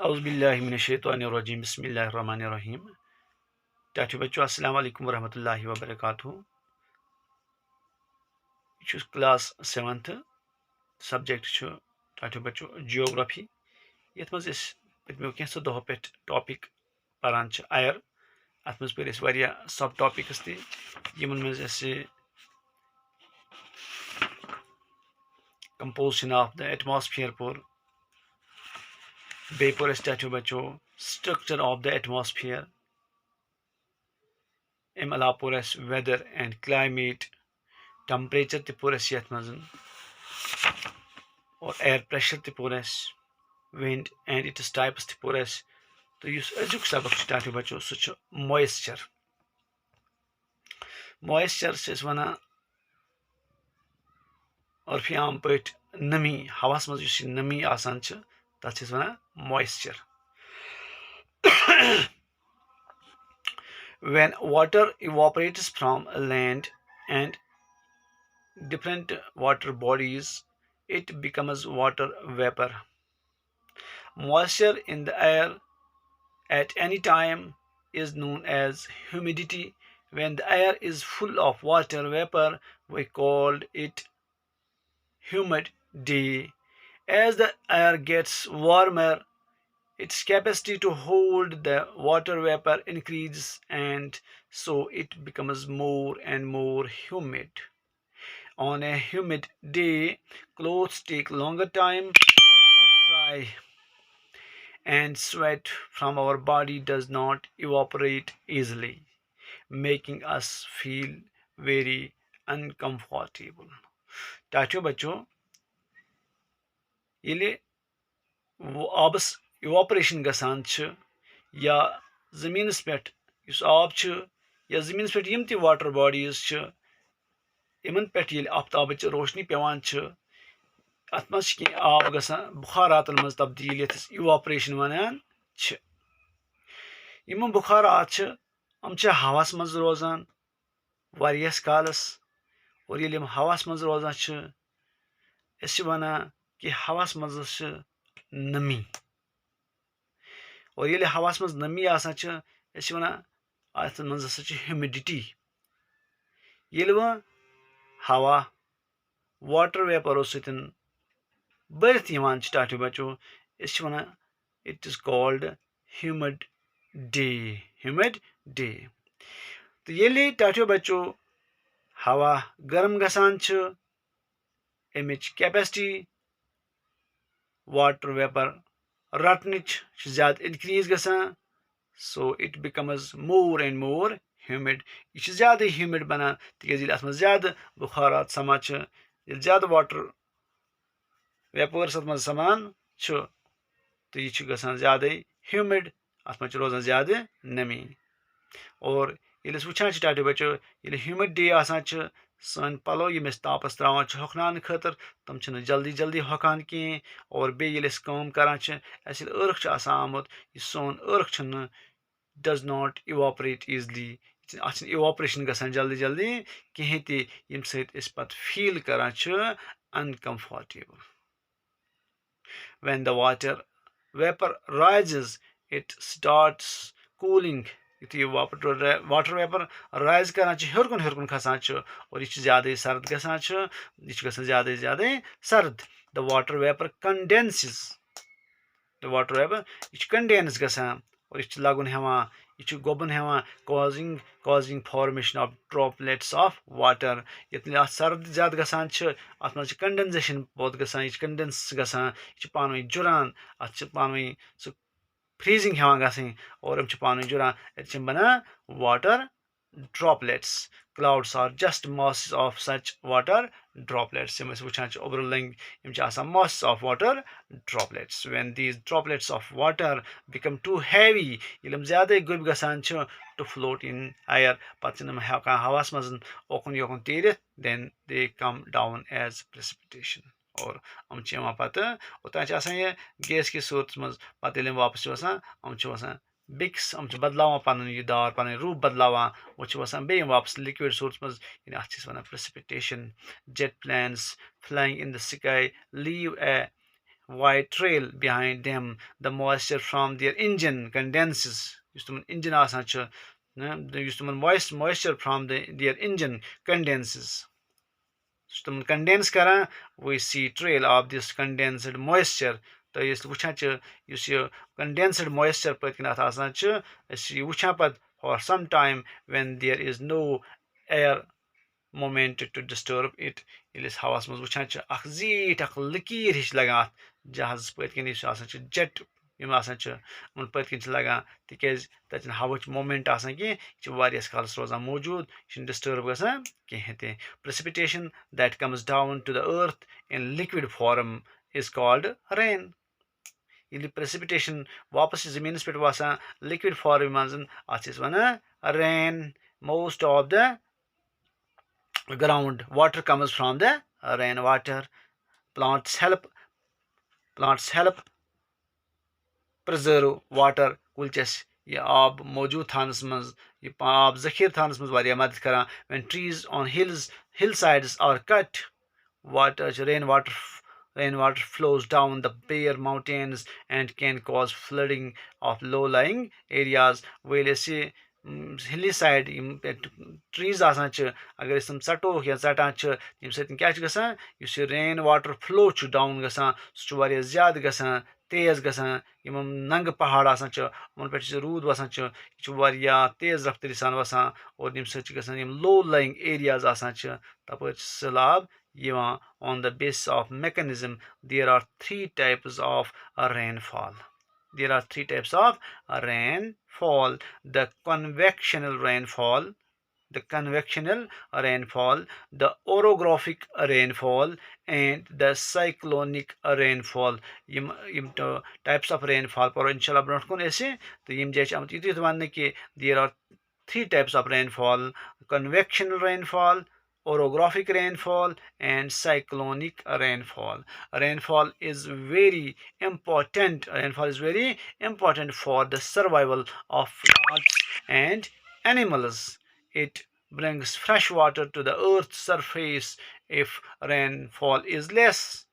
औज़ुबिल्लाहिमिनश्शैतानिर्रजीम बिस्मिल्लाहिर्रहमानिर्रहीम। चाचू बच्चों अस्सलाम वालेकुम वरहमतुल्लाहि वबरकातुहू। क्लास 7th सब्जेक्ट चाचू बच्चों जियोग्राफी ये मज पत्मो कैंसो दो पे टॉपिक पारान आयर अत मज पर सब टॉपिक्स तमन मज कंपोजिशन ऑफ द एटमॉस्फेयर पोर बे पोर चाचू बच्चों स्ट्रक्चर ऑफ द एटमॉस्फेयर अम अलाव पोर वेदर एंड क्लाइमेट टेम्परेचर त पोर ये मज और एयर प्रेशर त पोर विंड एंड इट्स टाइप्स त पोर तो अजुक सबक चाचू बच्चों सह मॉइस्चर मॉइस्चर वन और आम पे नमी हवास मज नमी आसान तथ one moisture when water evaporates from land and different water bodies it becomes water vapor. Moisture in the air at any time is known as humidity. When the air is full of water vapor we called it humid day. As the air gets warmer its capacity to hold the water vapor increases and so it becomes more and more humid. On a humid day, clothes take longer time to dry and sweat from our body does not evaporate easily, making us feel very uncomfortable. Tacho बच्चों ये आबस evaporation गसान या ज़मीनस पे आब या ज़मीनस पे यम water bodies in पे आफ्ताबच रोशनी पेवान अत मज आब गसान बुखारातन मज तब्दील ये इवापरेशन वनान यम बुखारात हम हवास मज रोजान वारियस कालस और ये हवास मज रोजान वन कि हवास मज नमी और ये हवास मज नमी वन अत मज ह्यूमिडिटी ये वह हवा वाटर वेपरो सतन बरत टाटू बच्चों one it is called humid day तो ये टाटू बच्चों हवा गर्म गसान अमिच कैपेसिटी वाटर वेपर रटन ज्यादा increase गसान so it becomes more and more humid. यह ज्यादा ह्यूमिड बनान तक अत ज्यादा बुखारात समान ज्यादा वाटर वेपर्स अत मज समान तो यह गसान ज्यादा ह्यूमिड अत मज रोजान ज्यादा नमी और ये वुचान टाटू बच्चों ये ह्यूमिड डे आसान सन पलो यम तापस त्रावान होखनान खतर तम जल्दी जल्दी होकान कहें और बेल करान अर्ख आमुत सोन अर्ख does not evaporate easily. It's evaporation गसान जल्दी जल्दी कहें ते यम सत फील करान uncomfortable. When the water vapor rises it starts cooling. Water vapour rise करान हर खसान और यह ज्यादा सर्द गसान यह गसान ज्यादा ज्यादा सर्द. The water vapor condenses. The water vapor यह कंडेंस गसान और यह लगन हेवान यह गोबन हेवान causing formation of droplets of water. ये सर्द ज्यादा गसान अत मज कंडेंसेशन बहुत गसान यह कंडेंस गसान यह पान वन जुरान अत पान वन सह फ्रीजिंग हेवान गसन और पान वन जुरान ये बनान water droplets. Clouds are just masses of such water droplets. Overlaying masses of water droplets. When these droplets of water become too heavy, to float in air, then they come down as precipitation. और पत ओतान gas की सूरत मज पे वापस वसान बिक्स बदलावान पन यह दार पन रूप बदलावान वो वसान बे वापस लिक्विड सोर्स मज अत one precipitation. Jet planes flying in the sky leave a white trail behind them. The moisture from their engine condenses. Engine moisture from their engine condenses. Condense karan, we see trail of this condensed moisture. तो ये वुचान condensed moisture पत्किन अथ आसान वुचान पत for some time when there is no air moment to disturb it. Yelis havas maz वुचान अख जीट अख लकीर हिश लगान अथ जहाज पत्किन आसान jet यम आसान उन पत्किन लगान तिकेज तचन हवच मोमेंट आसान कि वारियस कालस रोजान मौजूद डिस्टर्ब गसान कहीं ते. Precipitation that comes down to the earth in liquid form is called rain. Yili precipitation वापस ज़मीन पे वासान liquid form मंजन आसिस वना rain. Most of the ground water comes from the rain water. Plants help preserve water. कुलचस ये आब मौजूद Thanos मज ये आब ज़खीर थानस मज वारिया मदद करा. When trees on hillsides are cut, rainwater flows down the bare mountains and can cause flooding of low-lying areas. Well, hilly side trees आसान अगर हम षटोक या षटान तम सत क्या गसान रेन वाटर फ्लो डाउन गसान सह ज्यादा गसान तेज गसान नंग पहाड़ आसान उन पे रूद वसान यह तेज रफ्तारी सान वसान और तम सत लो लाइंग एरियाज आसान तप सैलाब on the basis of mechanism. There are three types of rainfall. The convectional rainfall, the orographic rainfall, and the cyclonic rainfall. Types of rainfall पर इंशाल्लाह ब्रोट कुन ऐसे तो यम जाय आमत युत वन कि there are three types of rainfall: convectional rainfall, orographic rainfall, and cyclonic rainfall. Rainfall is very important for the survival of plants and animals. It brings fresh water to the earth's surface. If rainfall is less,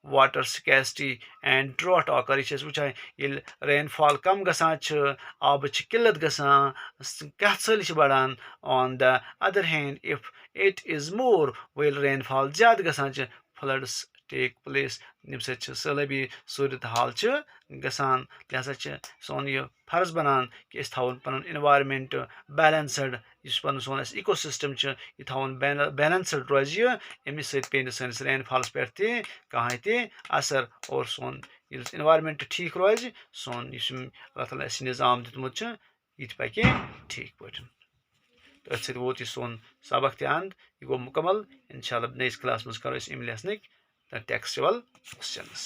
water scarcity and drought occur. Yel rainfall kam gasan ab killat gasan katsali badan. On the other hand, if it is more, well, rainfall zyada gasan floods take place. सैलबी सूरत हाल गसान लिहाजा सोन यह फर्ज बनान कि थवन पन environment balanced पन सोन ecosystem यह थवन balanced रोज अमि सत पे सैनिस रेनफॉल्स पे कहें ते असर और सोन इन्वायरमेंट ठीक रोज सोन अल्लाह ताला निज़ाम दितमुत यह पके ठीक पे. तो अत वोत यह सोन सबक अंत यह गो मुकम्मल. इंशाल्लाह नईस क्लास मज करो इम लेसनिक textual questions.